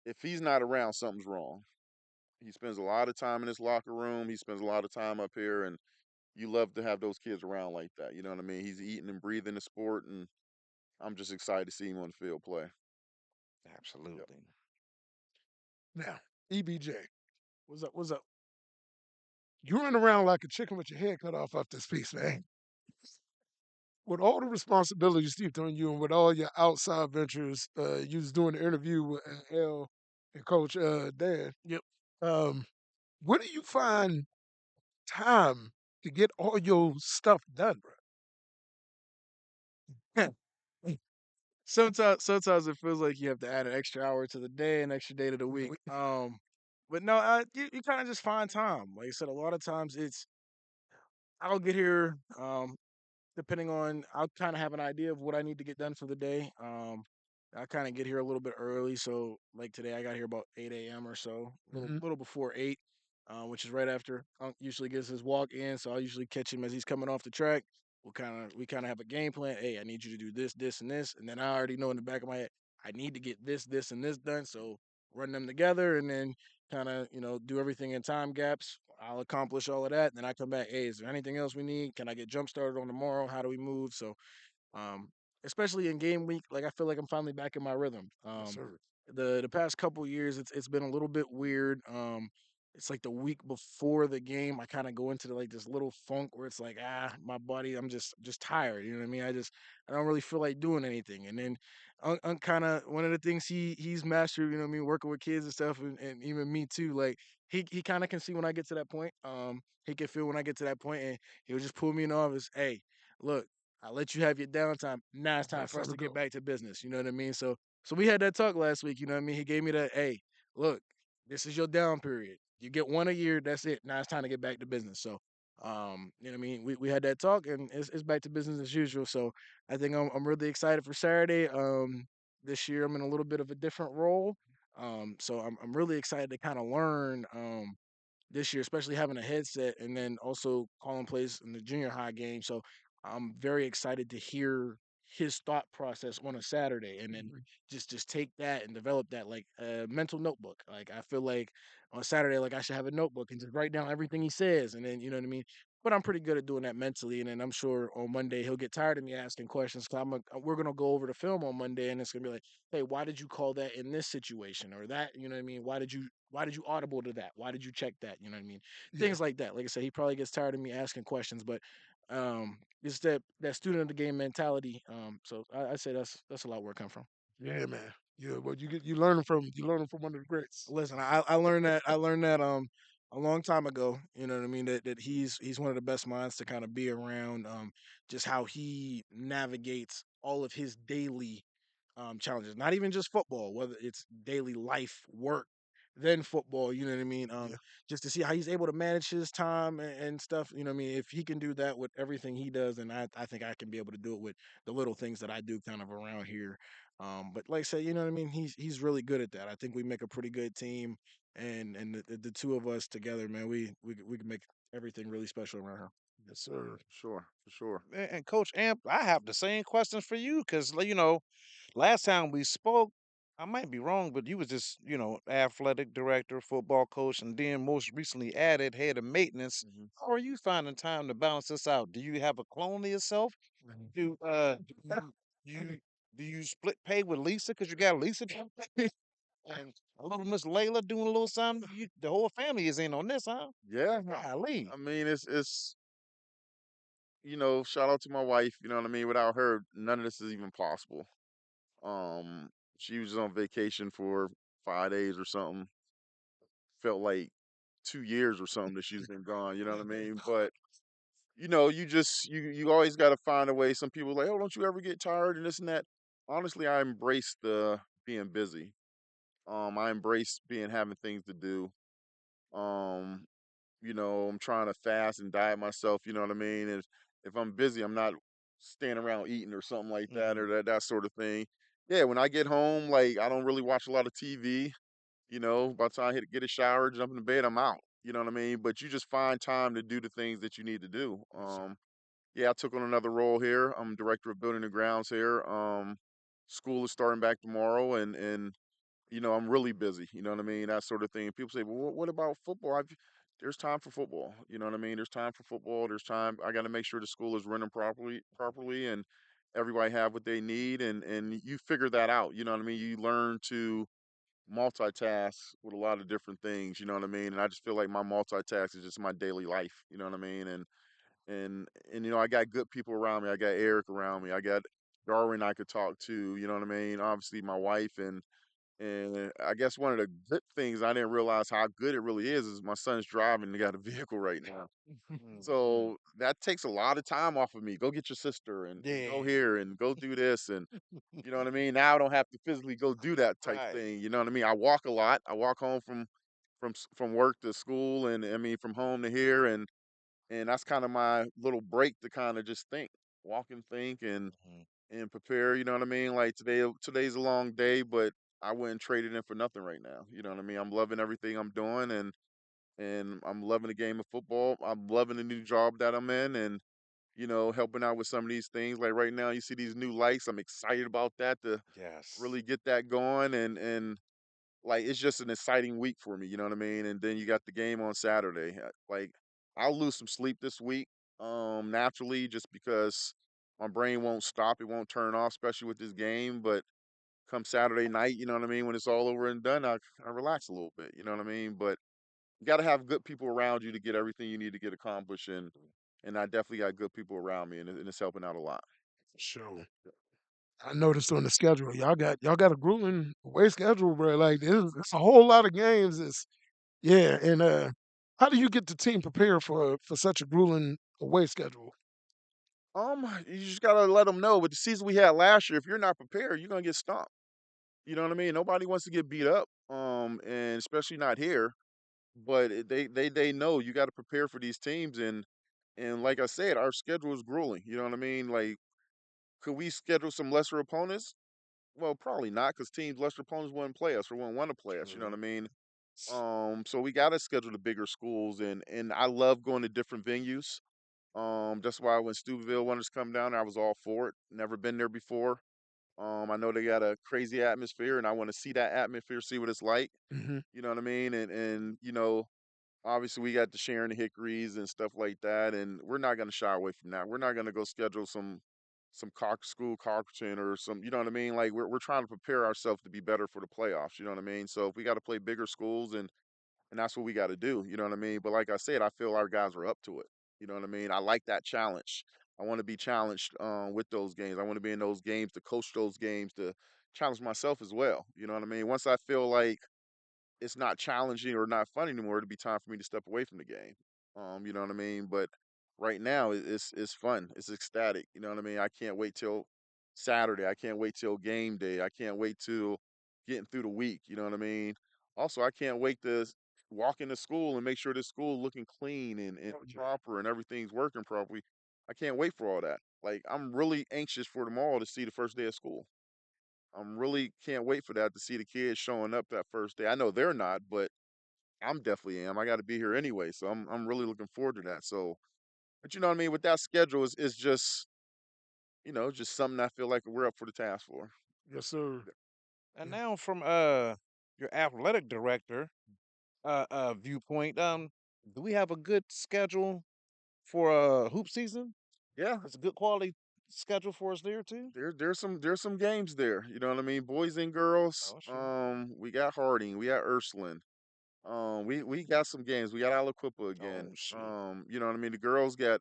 if he's not around, something's wrong. He spends a lot of time in his locker room. He spends a lot of time up here, and you love to have those kids around like that. You know what I mean? He's eating and breathing the sport, and I'm just excited to see him on the field play. Yep. Absolutely. Now, EBJ, what's up? What's up? You run around like a chicken with your head cut off this piece, man. With all the responsibilities steeped on you and with all your outside ventures, you was doing the interview with L and Coach Dan. Yep. Um, where do you find time to get all your stuff done, Sometimes it feels like you have to add an extra hour to the day, an extra day to the week. bro? But no, you kind of just find time. Like I said, a lot of times I'll get here. Depending on, I'll kind of have an idea of what I need to get done for the day. I kind of get here a little bit early, so like today I got here about 8 a.m. or so, Mm-hmm. little before 8, which is right after Unc usually gets his walk in. So I usually catch him as he's coming off the track. We kind of have a game plan. Hey, I need you to do this, this, and this, and then I already know in the back of my head I need to get this, this, and this done. So run them together, and then kind of do everything in time gaps. I'll accomplish all of that. And then I come back. Hey, is there anything else we need? Can I get jump started on tomorrow? How do we move? So, um, especially in game week, like I feel like I'm finally back in my rhythm. Yes, sir. The past couple years, it's been a little bit weird. It's like the week before the game, I kind of go into like this little funk where it's like, my body, I'm just tired. You know what I mean? I don't really feel like doing anything. And then, kind of one of the things he's mastered. You know what I mean? Working with kids and stuff, and even me too. Like he kind of can see when I get to that point. He can feel when I get to that point, and he'll just pull me in the office. Hey, look, I let you have your downtime. Now it's time It's for time us to to get go. back to business. You know what I mean? So we had that talk last week. You know what I mean? He gave me that. Hey, look, this is your down period. You get one a year. That's it. Now it's time to get back to business. So, you know what I mean? We had that talk, and it's back to business as usual. So I think I'm really excited for Saturday. This year I'm in a little bit of a different role. So I'm really excited to kind of learn. This year, especially having a headset and then also calling plays in the junior high game. So I'm very excited to hear his thought process on a Saturday and then Mhm. just take that and develop that like a mental notebook. Like I feel like on Saturday, like I should have a notebook and just write down everything he says and then you know what I mean? But I'm pretty good at doing that mentally, and then I'm sure on Monday he'll get tired of me asking questions. Cause we're gonna go over the film on Monday, and it's gonna be like, hey, why did you call that in this situation or that? You know what I mean? Why did you audible to that? Why did you check that? You know what I mean? Yeah, Things like that. Like I said, he probably gets tired of me asking questions, but it's that student of the game mentality. So I say that's a lot where it come from. yeah, man. Yeah, well, you learning from one of the greats. Listen, I learned that a long time ago. You know what I mean? That he's one of the best minds to kind of be around. Just how he navigates all of his daily challenges. Not even just football, whether it's daily life, work, then football. You know what I mean? Yeah, Just to see how he's able to manage his time and stuff. You know what I mean? If he can do that with everything he does, then I think I can be able to do it with the little things that I do kind of around here. But like I said, you know what I mean? He's really good at that. I think we make a pretty good team, and the two of us together, man, we can make everything really special around here. yes, sir. Sure, for sure. And Coach Amp, I have the same questions for you because last time we spoke, I might be wrong, but you was just athletic director, football coach, and then most recently added head of maintenance. Hmm. How are you finding time to balance this out? Do you have a clone of yourself? Do you do you split pay with Lisa because you got Lisa and a little Miss Layla doing a little something? The whole family is in on this, huh? Yeah, Golly. I mean, it's shout out to my wife. You know what I mean. Without her, none of this is even possible. Um, she was on vacation for 5 days or something. Felt like 2 years or something that she's been gone. You know what I mean? But you just you always got to find a way. Some people are like, oh, don't you ever get tired and this and that. Honestly, I embrace the being busy. I embrace being having things to do. Um, I'm trying to fast and diet myself. You know what I mean? If I'm busy, I'm not staying around eating or something like that Hmm. or that sort of thing. Yeah, when I get home, like I don't really watch a lot of TV. By the time I get a shower, jump in the bed, I'm out. You know what I mean? But you just find time to do the things that you need to do. Yes, sir. Yeah, I took on another role here. I'm director of building and grounds here. School is starting back tomorrow, and I'm really busy. You know what I mean? That sort of thing. People say, "Well, what about football?" there's time for football. You know what I mean? There's time for football. There's time. I got to make sure the school is running properly, and everybody have what they need, and you figure that out. You know what I mean? You learn to multitask with a lot of different things. You know what I mean? And I just feel like my multitask is just my daily life. You know what I mean? And I got good people around me. I got Eric around me. I got Darwin I could talk to. You know what I mean? Obviously my wife and I guess one of the good things I didn't realize how good it really is my son's driving and got a vehicle right now. Mhm. So that takes a lot of time off of me. Go get your sister and go Yeah. here and go do this and you know what I mean? Now I don't have to physically go do that type Right. thing. You know what I mean? I walk a lot. I walk home from work to school and I mean from home to here and that's kind of my little break to kind of just think, walk and think Mhm. and prepare. You know what I mean? Like today's a long day, but I wouldn't trade it in for nothing right now. You know what I mean? I'm loving everything I'm doing and I'm loving the game of football. I'm loving the new job that I'm in and helping out with some of these things. Like right now, you see these new lights. I'm excited about that to Yes. really get that going and like it's just an exciting week for me, you know what I mean? And then you got the game on Saturday. Like I'll lose some sleep this week, naturally, just because my brain won't stop, it won't turn off, especially with this game. But come Saturday night, you know what I mean? When it's all over and done, I relax a little bit, you know what I mean? But you got to have good people around you to get everything you need to get accomplished, and I definitely got good people around me, and it's helping out a lot. Sure. I noticed on the schedule, y'all got a grueling away schedule, bro. Like it's a whole lot of games. It's yeah, and how do you get the team prepared for such a grueling away schedule? You just gotta let them know. With the season we had last year, if you're not prepared, you're gonna get stomped. You know what I mean? Nobody wants to get beat up, and especially not here. But they know you got to prepare for these teams, and like I said, our schedule is grueling. You know what I mean? Like, could we schedule some lesser opponents? Well, probably not, because teams lesser opponents wouldn't play us or wouldn't want to play us. You know what True. I mean? So we got to schedule the bigger schools, and I love going to different venues. That's why when Steubenville wanted to come down, I was all for it. Never been there before. I know they got a crazy atmosphere, and I want to see that atmosphere, see what it's like. Hmm. You know what I mean? And obviously we got the sharing the hickories and stuff like that, and we're not gonna shy away from that. We're not gonna go schedule some cock school Cockerton or some, you know what I mean? Like we're trying to prepare ourselves to be better for the playoffs. You know what I mean? So if we got to play bigger schools and that's what we got to do. You know what I mean? But like I said, I feel our guys are up to it. You know what I mean? I like that challenge. I want to be challenged with those games. I want to be in those games to coach those games to challenge myself as well. You know what I mean? Once I feel like it's not challenging or not fun anymore, it'll be time for me to step away from the game. You know what I mean? But right now it's fun. It's ecstatic. You know what I mean? I can't wait till Saturday. I can't wait till game day. I can't wait till getting through the week. You know what I mean? Also, I can't wait to walk into school and make sure this school looking clean and Oh, yeah. proper and everything's working properly. I can't wait for all that. Like I'm really anxious for tomorrow to see the first day of school. I'm really can't wait for that to see the kids showing up that first day. I know they're not, but I'm definitely am. I got to be here anyway, so I'm really looking forward to that. So, but you know what I mean. With that schedule, is just just something I feel like we're up for the task for. Yes, sir. And Yeah. now from your athletic director viewpoint, do we have a good schedule for hoop season? Yeah, It's a good quality schedule for us there too. there's some games there. You know what I mean. Boys and girls. Oh, sure. We got Harding, we got Ursuline. We got some games. We got Aliquippa again. Oh shit. You know what I mean. The girls got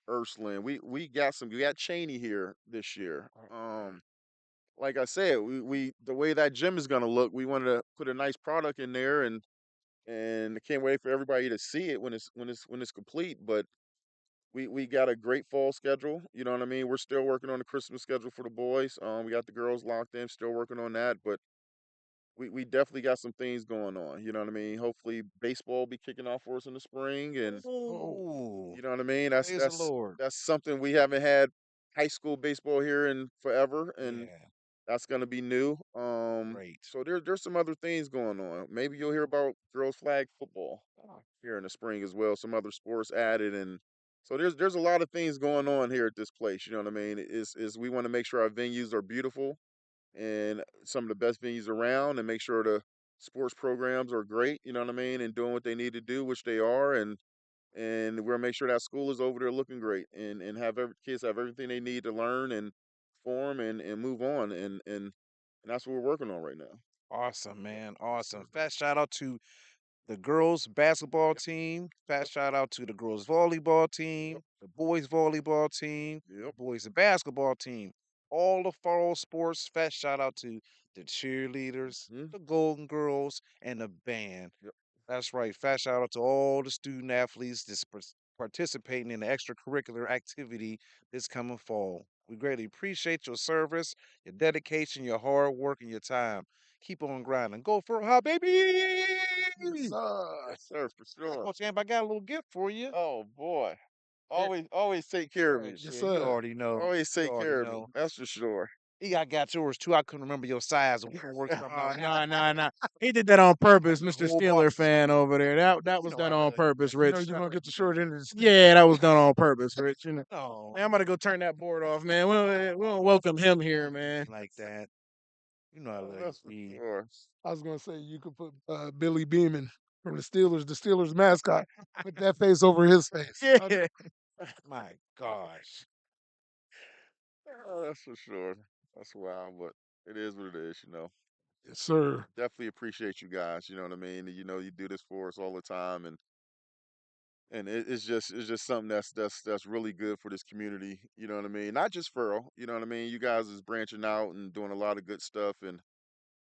Ursuline. We got some. We got Cheney here this year. Okay. Like I said, we the way that gym is gonna look, we wanted to put a nice product in there, and I can't wait for everybody to see it when it's complete. But we got a great fall schedule. You know what I mean. We're still working on the Christmas schedule for the boys. We got the girls locked in, still working on that, but we definitely got some things going on. You know what I mean. Hopefully, baseball will be kicking off for us in the spring, and Oh, Oh, you know what I mean. That's praise the that's Lord. that's something we haven't had high school baseball here in forever, and Yeah, that's gonna be new. great. So there's some other things going on. Maybe you'll hear about girls flag football here in the spring as well. Some other sports added, and so there's a lot of things going on here at this place. You know what I mean? Is we want to make sure our venues are beautiful and some of the best venues around, and make sure sports programs are great, you know what I mean, and doing what they need to do, which they are, and we're gonna make sure that school is over there looking great, and have kids have everything they need to learn and form and move on, and that's what we're working on right now. Awesome, man. Awesome. Fat shout out to the girls basketball Yep, team. yep, Fat shout out to the girls volleyball yep, team, the boys volleyball team, the yep. boys basketball team, all the fall sports. Fat shout out to the cheerleaders, Mhm, the Golden Girls, and the band. yep. That's right. Fat shout out to all the student athletes that's participating in the extracurricular activity this coming fall. We greatly appreciate your service, your dedication, your hard work, and your time. Keep on grinding. Go for it, huh, baby? Yes, sir. Yes, sir, for sure. Coach Amp, I got a little gift for you. Oh boy, Eh, always take care of me. yes, Yeah, you sir. already know. Always You take already care of me. know. That's for sure. Yeah, I got yours too. I couldn't remember your size. We can work something Oh out. no, no, no. He did that on purpose, The Mr. whole Steeler box. fan over there. That You was know done I on love you, purpose, You know Rich. you're gonna get the short end of the stick. Yeah, that was done on purpose, Rich. You know. No, Man, I'm about to go turn that board off, man. We don't welcome him here, man. like that. You know I Oh, love you, that's for B. sure. I was gonna say you could put Billy Beeman from the Steelers mascot. Put that face over his face. Yeah. My gosh. Oh, that's for sure. That's wild, but it is what it is, you know. Yes, sir. Definitely appreciate you guys. You know what I mean. You know, you do this for us all the time, and it's just something that's really good for this community. You know what I mean. Not just Farrell. You know what I mean. You guys is branching out and doing a lot of good stuff, and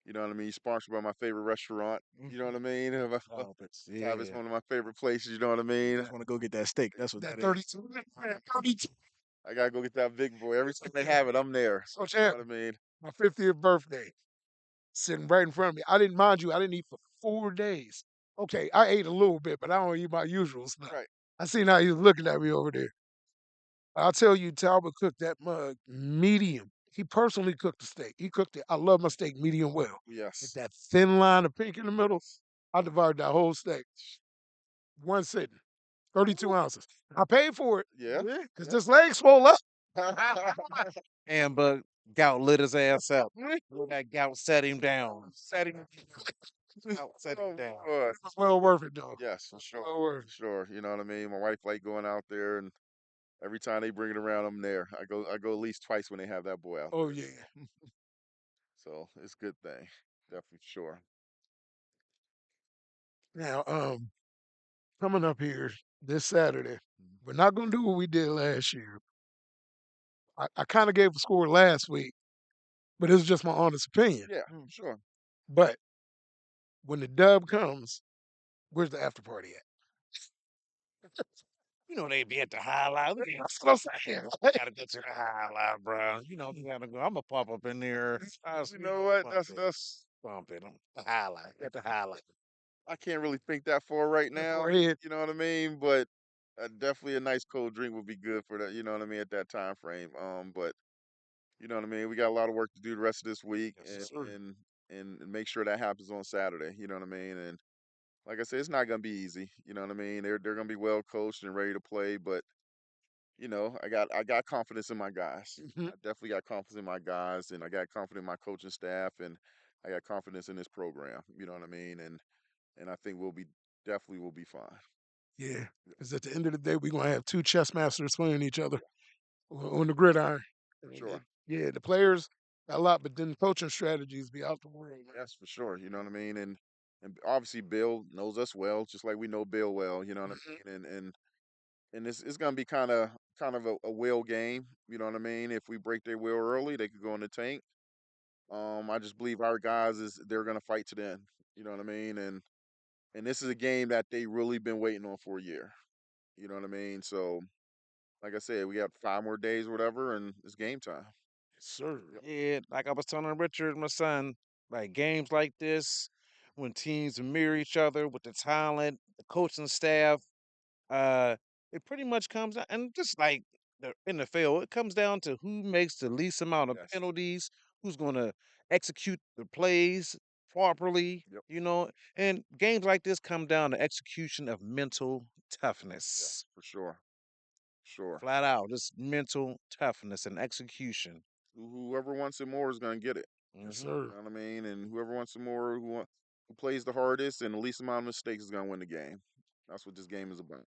you know what I mean. Sponsored by my favorite restaurant. You know what I mean. Oh, but It's yeah. one of my favorite places. You know what I You mean. just want to go get that steak. That's what That that is. 32, 32. I gotta go get that big boy. Every time they have it, I'm there. So You know champ, what I mean. my 50th birthday, sitting right in front of me. I didn't mind you. I didn't eat for 4 days. Okay, I ate a little bit, but I don't eat my usual stuff. Right. I seen how he was looking at me over there. I'll tell you, Talbot cooked that mug medium. He personally cooked the steak. He cooked it. I love my steak medium well. With Yes. that thin line of pink in the middle, I devoured that whole steak. One sitting, 32 Woo. ounces. I paid for it Yeah. because Yeah. this leg swole up. And but gout lit his ass up. When that gout set him down. Set him gout set him Oh down. boy. It was well worth it, though. Yes, for sure. Well worth For it. sure. You know what I mean? My wife like going out there, and every time they bring it around, I'm there. I go at least twice when they have that boy out Oh, there. yeah. So it's a good thing. Definitely for sure. Now, coming up here this Saturday, we're not going to do what we did last year. I kind of gave a score last week, but it's just my honest opinion. Yeah, for sure. But when the dub comes, where's the after party at? You know they be at the highlight. That's what I'm saying. Gotta go to the highlight, bro. You know we gotta go. I'm gonna pop up in there. You know what? Bump That's it, that's bump it. The highlight. At the highlight. I can't really think that far right That now. far ahead. You know what I mean? But definitely a nice cold drink would be good for that. You know what I mean? At that time frame. But you know what I mean? We got a lot of work to do the rest of this week, Yes, and sir. and and make sure that happens on Saturday. You know what I mean? And like I said, it's not gonna be easy. You know what I mean? They're gonna be well coached and ready to play, but you know, I got confidence in my guys. Mhm. I definitely got confidence in my guys, and I got confidence in my coaching staff, and I got confidence in this program. You know what I mean? And I think we'll be fine. Yeah, Yeah, because at the end of the day, we're gonna have two chess masters playing each other yeah, on the gridiron. for And sure. yeah, the players got a lot, but then the coaching strategies be out the world, man. Yes, for sure. You know what I mean? And obviously Bill knows us well, just like we know Bill well. You know what Mhm. I mean? And it's gonna be kind of a will game. You know what I mean? If we break their will early, they could go in the tank. I just believe our guys is they're gonna fight to the end. You know what I mean? And this is a game that they really been waiting on for a year. You know what I mean? So like I said, we got 5 more days, or whatever, and it's game time. Yes, sir. Yep. Yeah, like I was telling Richard, my son, like games like this, when teams mirror each other with the talent, the coaching staff, uh, it pretty much comes down, and just like the NFL, it comes down to who makes the least amount of Yes. penalties, who's going to execute the plays properly, Yep. and games like this come down to execution of mental Yeah. toughness. For sure. Sure. Flat out, just mental toughness and execution. Whoever wants it more is gonna get it. Yes, Hmm. You sir. know what I mean? And whoever wants it more, who plays the hardest and the least amount of mistakes is gonna win the game. That's what this game is about.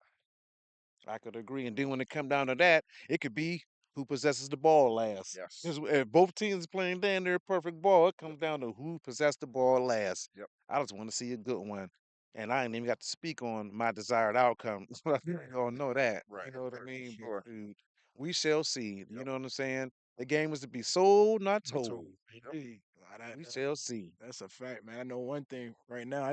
I could agree. And then when it come down to that, it could be who possesses the ball last. Yes. Because if both teams playing down their perfect ball, it Yep. comes down to who possessed the ball last. Yep. I just want to see a good one. And I ain't even got to speak on my desired outcome. So I think we all know that. Right. You know what I Right. For mean? But sure. dude, we shall see. You Yep. know what I'm saying? The game is to be sold, not That's all. told. Yep. Indeed. We shall see. That's a fact, man. I know one thing right now.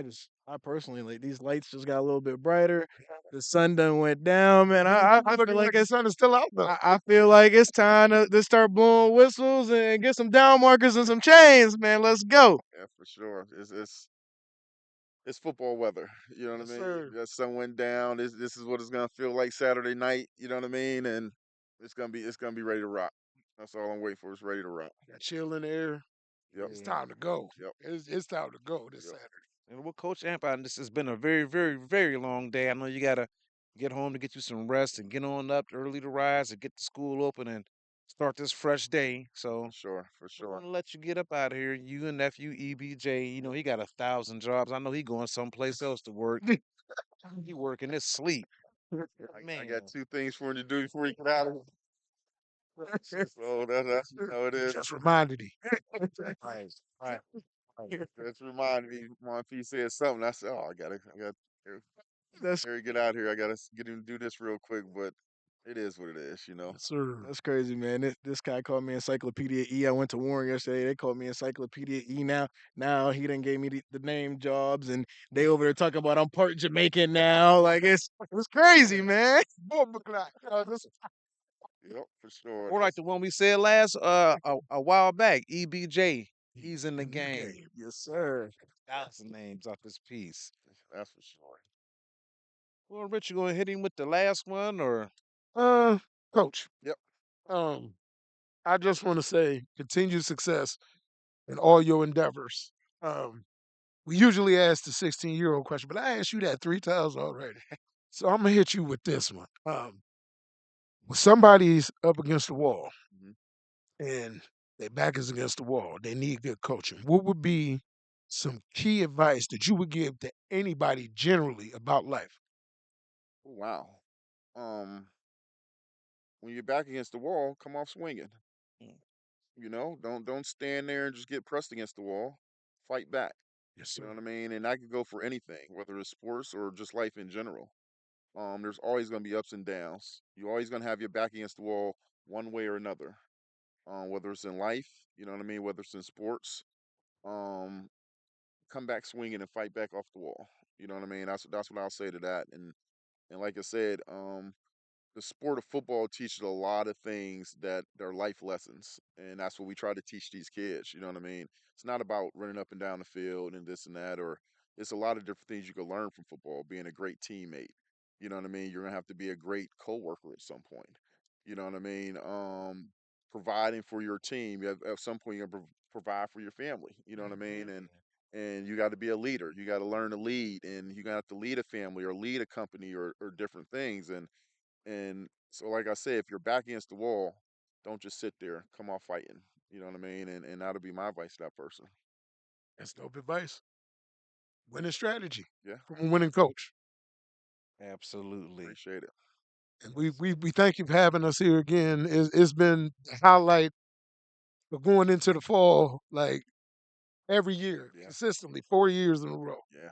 I personally like these lights just got a little bit brighter. The sun done went down, man. I feel Looking like like the sun is still out though. I feel like it's time to start blowing whistles and get some down markers and some chains, man. Let's go. Yeah, for sure. It's football weather. You know what I Yes, mean? sir. That sun went down. This is what it's gonna feel like Saturday night. You know what I mean? And it's gonna be ready to rock. That's all I'm waiting for. It's ready to rock. Got chill in the air. Yep. It's Yeah. time to go. Yep. It's time to go this Yep. Saturday. And with Coach Amp, this has been a very, very, very long day. I know you gotta get home to get you some rest and get on up early to rise and get the school open and start this fresh day. For So sure. For we're sure. gonna let you get up out of here. You and nephew EBJ, you know he got 1,000 jobs. I know he going someplace else to work. He working his sleep, I got man. two things for him to do before he get out of here. So that's how it is. Just reminded him. Right, right, right. That's reminded me. My P said something. I said, "Oh, I got That's Harry, get out here. I gotta get him to do this real quick." But it is what it is, you know. Yes, sir. that's crazy, man. This guy called me Encyclopedia E. I went to Warren yesterday. They called me Encyclopedia E. Now he done gave me the name jobs, and they over there talking about I'm part Jamaican now. Like it's crazy, man. Boom, McClack. Yep, for sure. Or like That's the one we said last a while back, EBJ. He's in the In the game. game. Yes, sir. That's the names off this piece. that's for sure. Well, Rich, you gonna hit him with the last one or? Uh, Coach. Yep. Um, I just want to say continued success in all your endeavors. Um, we usually ask the 16-year-old question, but I asked you that 3 times already. So I'm gonna hit you with this one. When somebody's up against the wall Hmm. and their back is against the wall, they need good coaching. What would be some key advice that you would give to anybody generally about life? Oh, wow. Um, when you're back against the wall, come off swinging. Mm, You know, don't stand there and just get pressed against the wall. Fight back. Yes, You know sir. what I mean? And I could go for anything, whether it's sports or just life in general. There's always going to be ups and downs. You're always going to have your back against the wall one way or another. Whether it's in life, you know what I mean, whether it's in sports, um, come back swinging and fight back off the wall. You know what I mean? That's what I'll say to that. And like I said, the sport of football teaches a lot of things that are life lessons, and that's what we try to teach these kids. You know what I mean? It's not about running up and down the field and this and that, or it's a lot of different things you can learn from football. Being a great teammate, you know what I mean. You're gonna have to be a great coworker at some point. You know what I mean? Providing for your team. At some point, you're gonna provide for your family. You know what I mean? And you got to be a leader. You got to learn to lead, and you got to have to lead a family or lead a company or different things. And so, like I said, if you're back against the wall, don't just sit there. Come off fighting. You know what I mean? And that'll be my advice to that person. That's dope advice. Winning strategy Yeah, from a winning coach. absolutely. appreciate it. And we thank you for having us here again. It's been the highlight of going into the fall, like every year, Yeah, consistently, 4 years in a row. yeah.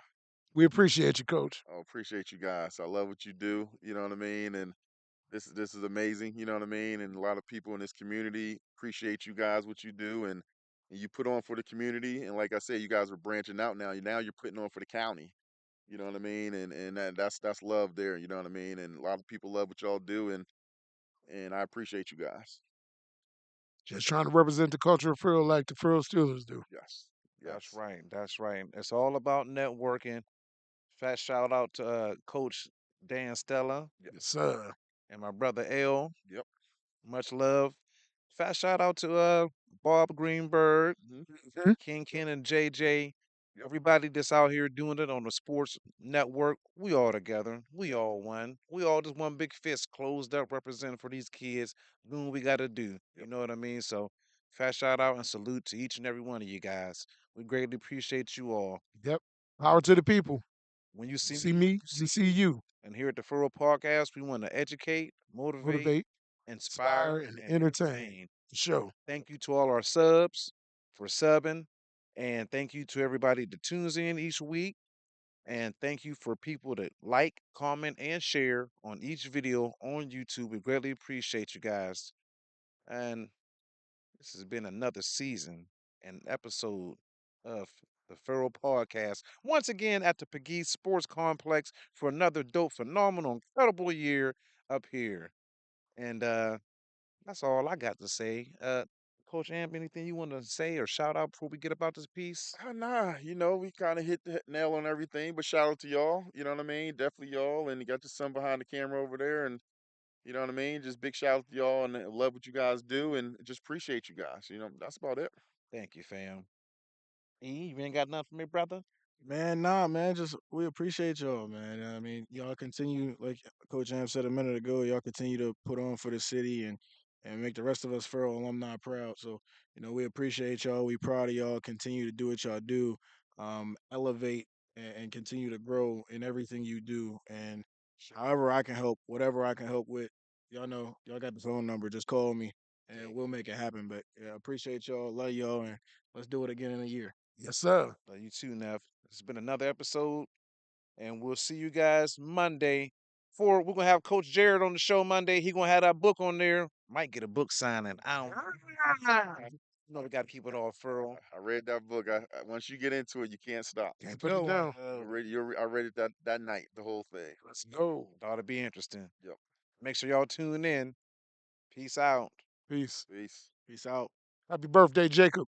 We appreciate you, Coach. I appreciate you guys. I love what you do. You know what I mean? And this is amazing. You know what I mean? And a lot of people in this community appreciate you guys what you do and you put on for the community. And like I said, you guys are branching out now. Now you're putting on for the county. You know what I mean? And that's love there. You know what I mean? And a lot of people love what y'all do, and I appreciate you guys. Just trying to represent the culture of Farrell like the Farrell Steelers do. Yes, That's yes, right. That's right. It's all about networking. Fat shout out to Coach Dan Stella Yes, yes, sir. and my brother L. yep. Much love. Fat shout out to Bob Greenberg, Hmm. Mhm. Ken and JJ. Yep, Everybody that's out here doing it on the sports network, we all together. We yep, all one. We all just one big fist closed up representing for these kids doing what we got to do. You yep. know what I mean? So, fat shout out and salute to each and every one of you guys. We greatly appreciate you all. Yep. Power to the people. When you see See me me, we see you. and here at the Farrell Podcast, we want to educate, motivate, Motivate, inspire, inspire, and and entertain. entertain. Show. Thank you to all our subs for subbing. And thank you to everybody that tunes in each week. And thank you for people that like, comment, and share on each video on YouTube. We greatly appreciate you guys. And this has been another season and episode of the Farrell Podcast. Once again at the Pegues Sports Complex for another dope, phenomenal, incredible year up here. And that's all I got to say. Coach Amp, anything you want to say or shout out before we get about this piece? Nah, we kind of hit the nail on everything. But shout out to y'all. You know what I mean? Definitely y'all, and you got your son behind the camera over there, and you know what I mean. Just big shout out to y'all, and I love what you guys do, and just appreciate you guys. That's about it. Thank you, fam. E, you ain't got nothing for me, brother? Man, nah, man. Just we appreciate y'all, man. I mean, y'all continue, like Coach Am said a minute ago, y'all continue to put on for the city and make the rest of us Farrell alumni proud. So, we appreciate y'all. We proud of y'all. Continue to do what y'all do. Elevate and continue to grow in everything you do. And however I can help, whatever I can help with, y'all know, y'all got the phone number. Just call me and we'll make it happen. But yeah, appreciate y'all. Love y'all, and let's do it again in a year. Yes, sir. Love you too, Neff. This has been another episode, and we'll see you guys Monday. We're gonna have Coach Jared on the show Monday. He gonna have that book on there. Might get a book signing. I don't. We gotta keep it all furl. I read that book. Once you get into it, you can't stop. Can't put it Go. down. I read it that night, the whole thing. Let's go. Thought it'd be interesting. Yep. Make sure y'all tune in. Peace out. Peace. Peace. Peace out. Happy birthday, Jacob.